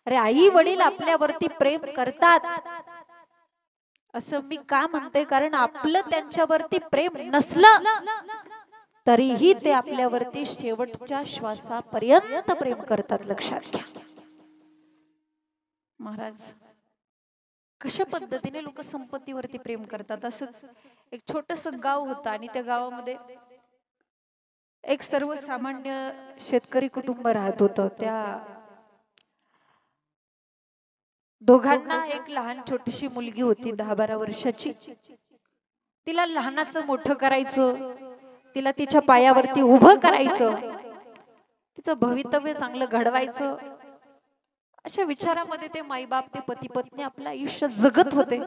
अरे आई वडील आपल्यावरती प्रेम करतात असं मी का म्हणते, कारण आपलं त्यांच्यावरती प्रेम नसलं तरीही ते आपल्यावरती शेवटच्या श्वासापर्यंत प्रेम करतात. लक्षात घ्या महाराज, कशा पद्धतीने लोक संपत्तीवरती प्रेम करतात. असंच एक छोटस गाव होतं आणि त्या गावामध्ये एक सर्वसामान्य शेतकरी कुटुंब राहत होतं. त्या दोघांना एक लहान छोटीशी मुलगी होती, 10-12 वर्षाची. तिला लहानाचं मोठं करायचं, तिला तिच्या पायावरती उभं करायचं, तिचं भवितव्य चांगलं घडवायचं, अशा विचारामध्ये ते माईबाप, ते पती पत्नी आपलं आयुष्य जगत होते.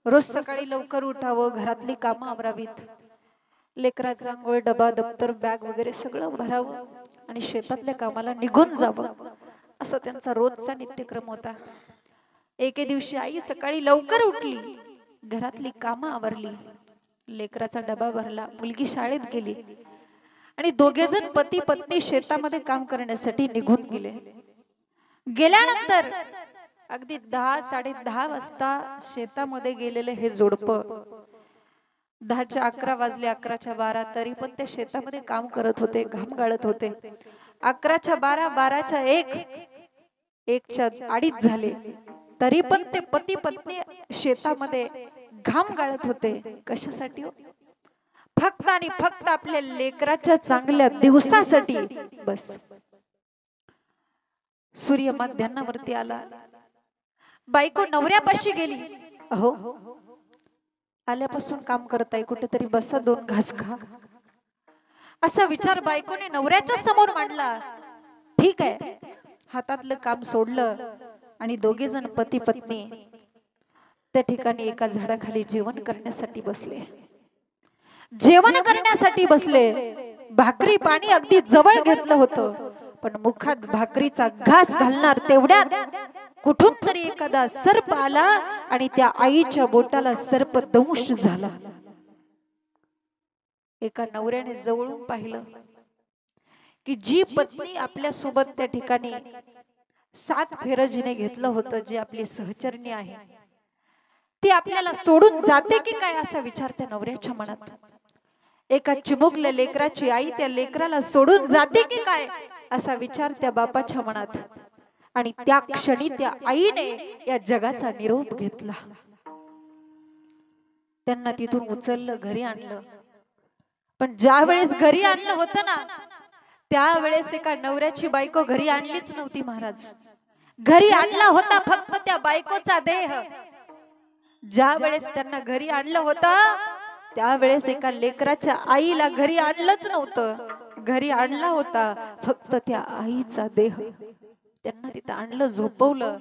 रोज सकाळी लवकर उठावं, घरातली कामं आवरावीत, लेकराचा आंघोळ, डबा, दप्तर, बॅग वगैरे सगळं भरावं आणि शेतातल्या कामाला निघून जावं, असा त्यांचा रोजचा नित्यक्रम होता. एके दिवशी आई सकाळी लवकर उठली, घरातली कामं आवरली, लेकराचा डबा भरला, मुलगी शाळेत गेली आणि दोघे जण पती पत्नी शेतामध्ये काम करण्यासाठी निघून गेले. गेल्यानंतर अगदी 10-10:30 वाजता शेतामध्ये गेलेले हे जोडपं, 10च्या 11 वाजले, 11च्या 12, तरी पण ते शेतामध्ये काम करत होते, घाम गाळत होते. 11च्या 12, 12च्या 1, 1च्या 2:30 झाले, तरी पण ते पती पत्नी शेतामध्ये घाम गाळत होते. कशासाठी? फक्त आणि फक्त आपल्या लेकराच्या चांगल्या दिवसासाठी. बस. सूर्य मध्यान्नावरती आला, बायको नवऱ्यापाशी गेली. अहो, आल्यापासून काम करताय, कुठेतरी बसा, 2 घास खा, असा विचार बायकोने नवऱ्याच्या समोर मांडला. ठीक आहे, हातातलं काम सोडलं आणि दोघे जण पती पत्नी त्या ठिकाणी एका झाडाखाली जेवण करण्यासाठी बसले. जेवण करण्यासाठी बसले. भाकरी पाणी अगदी जवळ घेतलं होतं, पण मुखात भाकरीचा घास घालणार तेवढ्यात कुठून तरी एखादा सर्प आला आणि त्या आईच्या बोटाला सर्प दंश झाला. एका नवऱ्याने जवळून पाहिलं की जी पत्नी आपल्या सोबत त्या ठिकाणी 7 फेरं जिने घेतलं होतं, जी आपली सहचरणी आहे, ती आपल्याला सोडून जाते की काय, असा विचार त्या नवऱ्याच्या मनात. एका चिमुकल्या लेकराची आई त्या लेकराला सोडून जाते की काय, असा विचार त्या बापाच्या मनात. आणि त्या क्षणी त्या आईने या जगाचा निरोप घेतला. त्यांना तिथून उचललं, घरी आणलं. पण ज्या वेळेस घरी आणलं होतं ना, त्यावेळेस एका नवऱ्याची बायको घरी आणलीच नव्हती महाराज. घरी आणला होता फक्त त्या बायकोचा देह. ज्या वेळेस त्यांना घरी आणलं होतं त्यावेळेस एका लेकराच्या आईला घरी आणलंच नव्हतं. घरी आणला होता फक्त त्या आईचा देह. त्यांना तिथं आणलं, झोपवलं.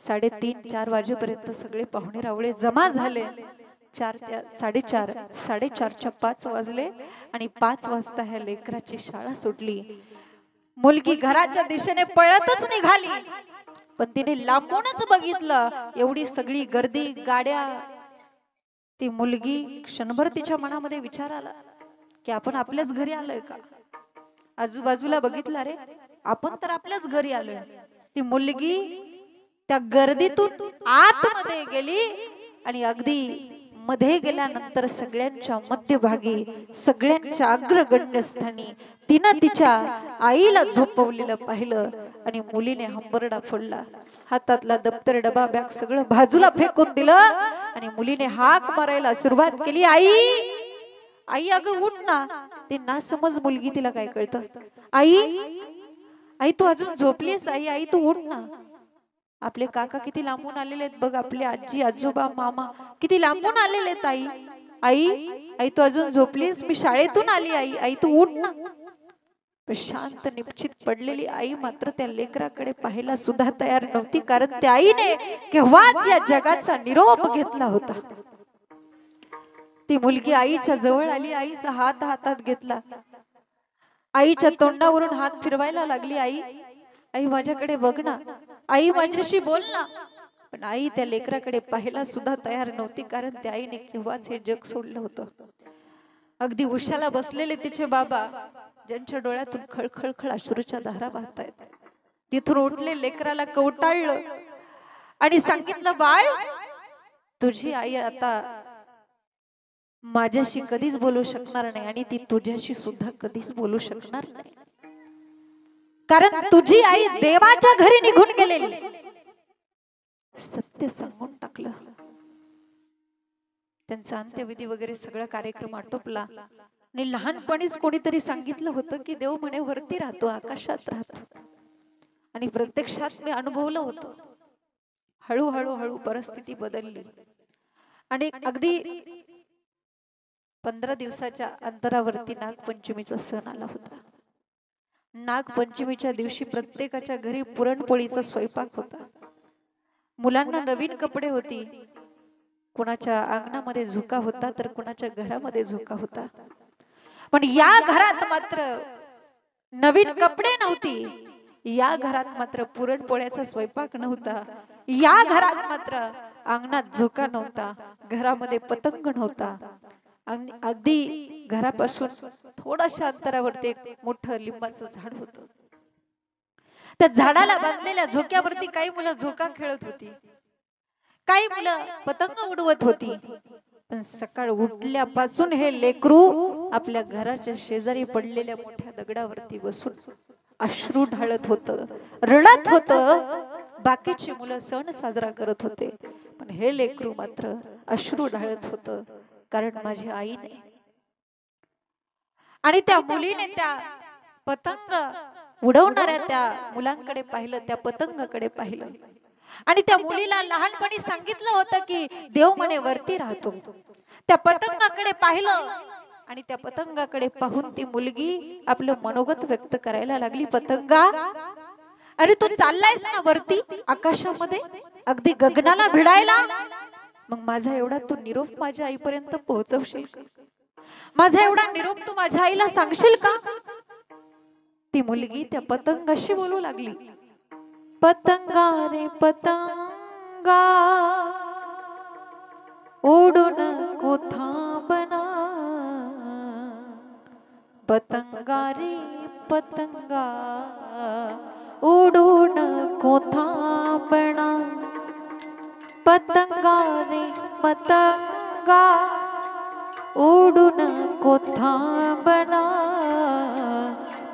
3:30-4 वाजेपर्यंत सगळे पाहुणे रावळे जमा झाले. 4:30, 4:30च्या 5 वाजले आणि 5 वाजता ह्या लेकराची शाळा सुटली. मुलगी घराच्या दिशेने पळतच निघाली, पण तिने लांबूनच बघितलं, एवढी सगळी गर्दी, गाड्या. ती मुलगी क्षणभर तिच्या मनामध्ये विचार आला की आपण आपल्याच घरी आलोय का? आजूबाजूला बघितलं, रे आपण तर आपल्याच घरी आलोय. ती मुलगी त्या गर्दीतून आतमध्ये गेली आणि अगदी मध्ये गेल्यानंतर सगळ्यांच्या मध्यभागी, सगळ्यांच्या अग्रगण्य स्थानी तिनं तिच्या आईला झोपवलेलं पाहिलं आणि मुलीने हंबरडा फोडला. हातातला दप्तर, डबा, बॅग सगळं बाजूला फेकून दिलं आणि मुलीने हाक मारायला सुरुवात केली, आई आई, अगं उठ ना. ते ना समज मुलगी, तिला काय कळतं? आई आई, तू अजून झोपलीस? आई आई, तू उठ ना. आपले काका किती लांबून आलेले आहेत बघ, आपले आजी आजोबा मामा किती लांबून आलेले आहेत. आई आई आई, तू अजून झोपलीस? मी शाळेतून आली. आई आई, तू उठ ना. शांत निश्चित पडलेली आई मात्र त्या लेकराकडे पाहायला सुद्धा तयार नव्हती, कारण त्या आईने केव्हाच या जगाचा निरोप घेतला होता. ती मुलगी आईच्या जवळ आली, आईचा हात हातात घेतला, आईच्या तोंडावरून हात फिरवायला लागली. आई आई, माझ्याकडे बघ ना. आई, माझ्याशी बोल ना. पण आई त्या लेकराकडे पाहायला सुद्धा तयार नव्हती, कारण त्या आईने केव्हाच हे जग सोडलं होतं. अगदी उशाला बसलेले तिचे बाबा, ज्यांच्या डोळ्यातून खळखळखळ अश्रूच्या धारा वाहतायत, तिथून उठले, लेकराला कवटाळलं आणि सांगितलं, बाळ तुझी आई आता माझ्याशी कधीच बोलू शकणार नाही आणि ती तुझ्याशी सुद्धा कधीच बोलू शकणार नाही, कारण तुझी आई देवाच्या घरी निघून गेलेली. सत्य सांगून टाकलं. त्यांचा अंत्यविधी वगैरे सगळा कार्यक्रम आटोपला आणि लहानपणीच कोणीतरी सांगितलं होतं की देव म्हणे वरती राहतो, आकाशात राहतो. आणि प्रत्यक्षात मी अनुभवलं होतं. हळूहळू हळू परिस्थिती बदलली आणि अगदी 15 दिवसाच्या अंतरावरती नागपंचमीचा सण आला होता. नागपंचमीच्या दिवशी प्रत्येकाच्या घरी पुरणपोळीचा स्वयंपाक होता. मुलांना नवीन कपडे होती. कुणाच्या अंगणामध्ये झोका होता तर कुणाच्या घरामध्ये झोका होता. पण या घरात मात्र नवीन कपडे नव्हती. या घरात मात्र पुरणपोळ्याचा स्वयंपाक नव्हता. या घरात मात्र अंगणात झोका नव्हता. घरामध्ये पतंग नव्हता. अगदी घरापासून थोड्याशा अंतरावरती एक मोठं लिंबाचं झाड होतं. त्या झाडाला बांधलेल्या झोक्यावरती काही मुलं झोका खेळत होती, काही मुलं पतंग उडवत होती. पण सकाळ उठल्यापासून हे लेकरू आपल्या घराच्या शेजारी पडलेल्या मोठ्या दगडावरती बसून अश्रू ढाळत होतं, रडत होतं. बाकीची मुलं सण साजरा करत होते, पण हे लेकरू मात्र अश्रू ढाळत होतं, कारण माझी आई नाही. आणि त्या मुलीने त्या पतंग उडवणाऱ्या त्या मुलांकडे पाहिलं, त्या पतंगाकडे पाहिलं आणि त्या मुलीला लहानपणी सांगितलं होतं की देव म्हणे वरती राहतो. त्या पतंगाकडे पाहिलं आणि त्या पतंगाकडे पाहून ती मुलगी आपलं मनोगत व्यक्त करायला लागली. पतंगा, अरे तू चाललायस ना वरती आकाशामध्ये, अगदी गगनाला भिडायला, मग माझा एवढा तू निरोप माझ्या आईपर्यंत पोहोचवशील का? माझा एवढा निरोप तू माझ्या आईला सांगशील का? ती मुलगी त्या पतंगाशी बोलू लागली. पतंगा रे पतंगा उडून कोथांबना, पतंगा रे पतंगा उडून कोथांबना, पतंगा रे पतंगा उडून कोथांबना,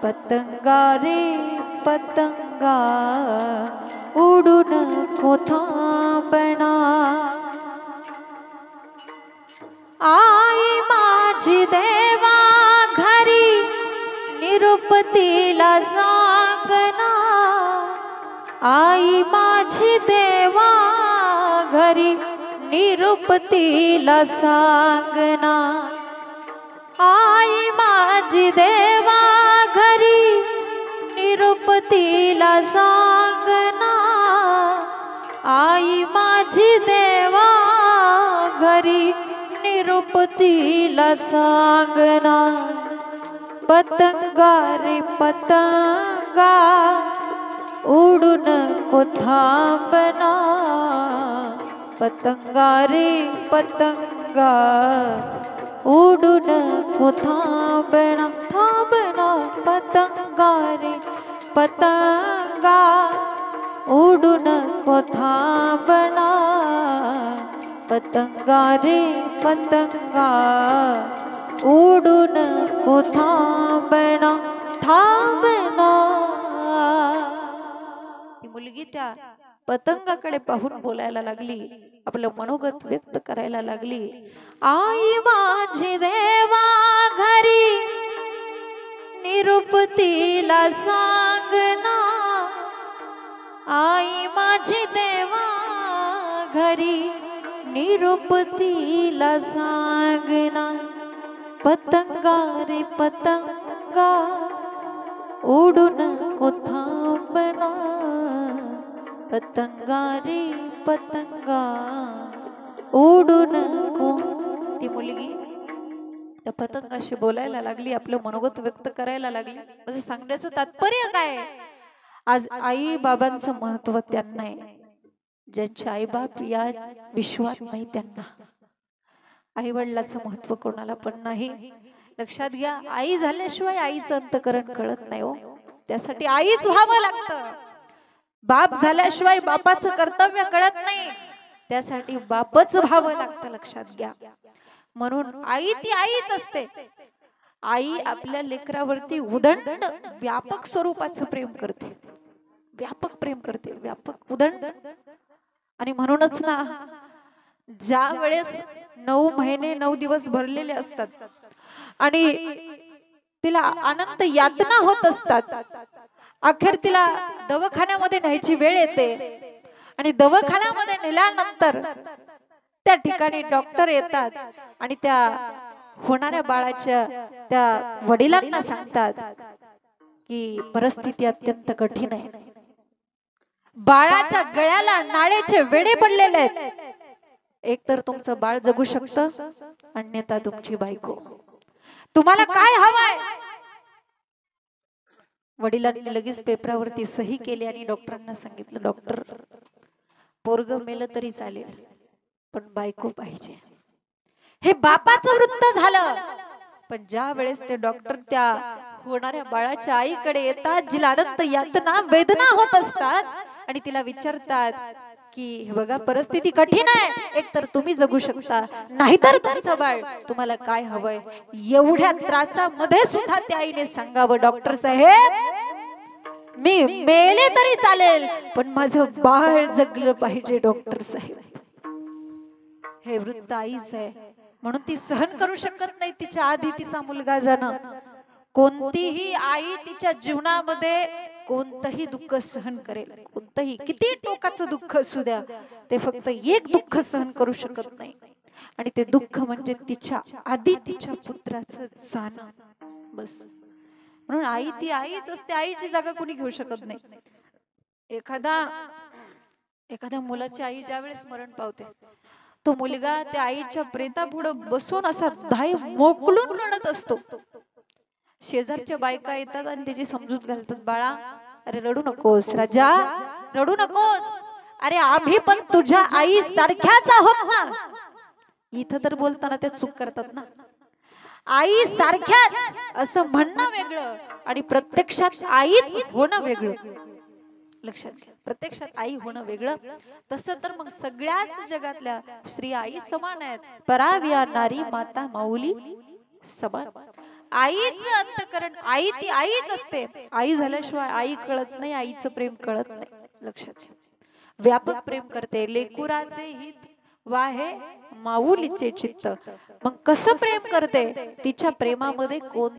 पतंगा रे पतंगा उडून कोथांबना. आई माझी देवा घरी निरोप तिला सांगना, आई माझी देवा घरी निरोप तिला सांगना, आई माझी देवा घरी निरोप तिला सांगना, आई माझी देवा घरी निरोप तिला सांगना. पतंगा रे पतंगा उडून कोथांबना, पतंगा रे पतंगा उडून कोथांबना, थांबना, पतंगा रे पतंगा उडून कोथांबना, पतंगा रे पतंगा उडून कोथांबना, थांबना. ती मुलगी त्या पतंगाकडे पाहून बोलायला लागली, आपलं मनोगत व्यक्त करायला लागली. आई माझी देवा घरी निरोप तिला सांगना, आई माझी देवा घरी निरोप तिला सांगना, पतंगा रे पतंगा उडून कोथांबना, पतंगा रे पतंगा उडून को. ती मुलगी त्या पतंगाशी बोलायला लागली, आपलं मनोगत व्यक्त करायला लागली. म्हणजे सांगण्याचं तात्पर्य काय? आज आई बाबांचं महत्व त्यांना आहे. ज्यांचे आई बाप या विश्वात नाही त्यांना आई वडिलाचं महत्व कोणाला पण नाही. लक्षात घ्या, आई झाल्याशिवाय आईचं अंतकरण कळत नाही हो. त्यासाठी आईच व्हावं लागतं. बाप झाल्याशिवाय बापाचं कर्तव्य कळत नाही, त्यासाठी बापच व्हावं लागतं, लक्षात घ्या. म्हणून आई ती आईच असते. आई आपल्या लेकरावरती उदंड व्यापक स्वरूपाचं प्रेम करते, व्यापक प्रेम करते, व्यापक उदंड. आणि म्हणूनच ना, ज्या वेळेस 9 महिने 9 दिवस भरलेले असतात आणि तिला अनंत यातना होत असतात, अखेर तिला दवाखान्यामध्ये न्यायची वेळ येते आणि दवाखान्यामध्ये नेल्यानंतर त्या ठिकाणी डॉक्टर येतात आणि त्या होणाऱ्या बाळाच्या त्या वडिलांना सांगतात की परिस्थिती अत्यंत कठीण आहे, बाळाच्या गळ्याला नाळेचे वेडे पडलेले आहेत, एक तर तुमचं बाळ जगू शकतं, अन्यथा तुमची बायको. तुम्हाला काय हवंय? वडिलांनी लगेच पेपरावरती सही केली आणि डॉक्टरांना सांगितलं, डॉक्टर पोरग मेलं तरी चालेल, पण बायको पाहिजे. हे बापाचं वृत्त झालं. पण ज्या वेळेस ते डॉक्टर त्या होणाऱ्या बाळाच्या आईकडे येतात, जिला अनंत यातना वेदना होत असतात, आणि तिला विचारतात की बघा परिस्थिती कठीण आहे, एक तर तुम्ही जगू शकता, नाहीतर तुमचं बाळ, तुम्हाला काय हवंय? एवढ्या त्रासामध्ये सुद्धा त्या आईने सांगावं, डॉक्टर साहेब मी मेले तरी चालेल, पण माझं बाळ जगलं पाहिजे डॉक्टर साहेब. हे वृत्त आईच आहे. म्हणून ती सहन करू शकत नाही तिच्या आधी तिचा मुलगा जाणं. कोणतीही आई तिच्या जीवनामध्ये कोणतंही दुःख सहन करेल, कोणतंही किती टोकाचं दुःख असू द्या, ते फक्त एक दुःख सहन करू शकत नाही, आणि ते दुःख म्हणजे तिच्या आधी तिच्या पुत्राचं जाणं. बस. म्हणून आई ती आईच असते, आईची जागा कोणी घेऊ शकत नाही. एखाद्या मुलाची आई ज्यावेळेस मरण पावते, तो मुलगा त्या आईच्या प्रेतापुढे बसून असा धाय मोकळून रडत असतो. शेजारच्या बायका येतात आणि त्याची समजूत घालतात, बाळा अरे रडू नकोस, राजा रडू नकोस, अरे आम्ही पण तुझ्या आई सारख्याच आहोत ना. इथं तर बोलताना त्या चूक करतात ना. आई सारख्याच असं म्हणणं वेगळं आणि प्रत्यक्षात आईच होणं वेगळं. लक्षात घ्या, प्रत्यक्षात आई होणं वेगळं. तसं तर मग सगळ्याच जगातल्या स्त्री आई समान आहेत. पराव्या नारी माता माऊली समान. आईचं अंतकरण, आई ती आईच असते. आई झाल्याशिवाय आई कळत नाही, आईचं प्रेम कळत नाही. लक्षात घ्या, व्यापक प्रेम करते. लेकुराचे हित वाहे माऊलीचे चित्त. मग कसं प्रेम करते? तिच्या प्रेमामध्ये कोण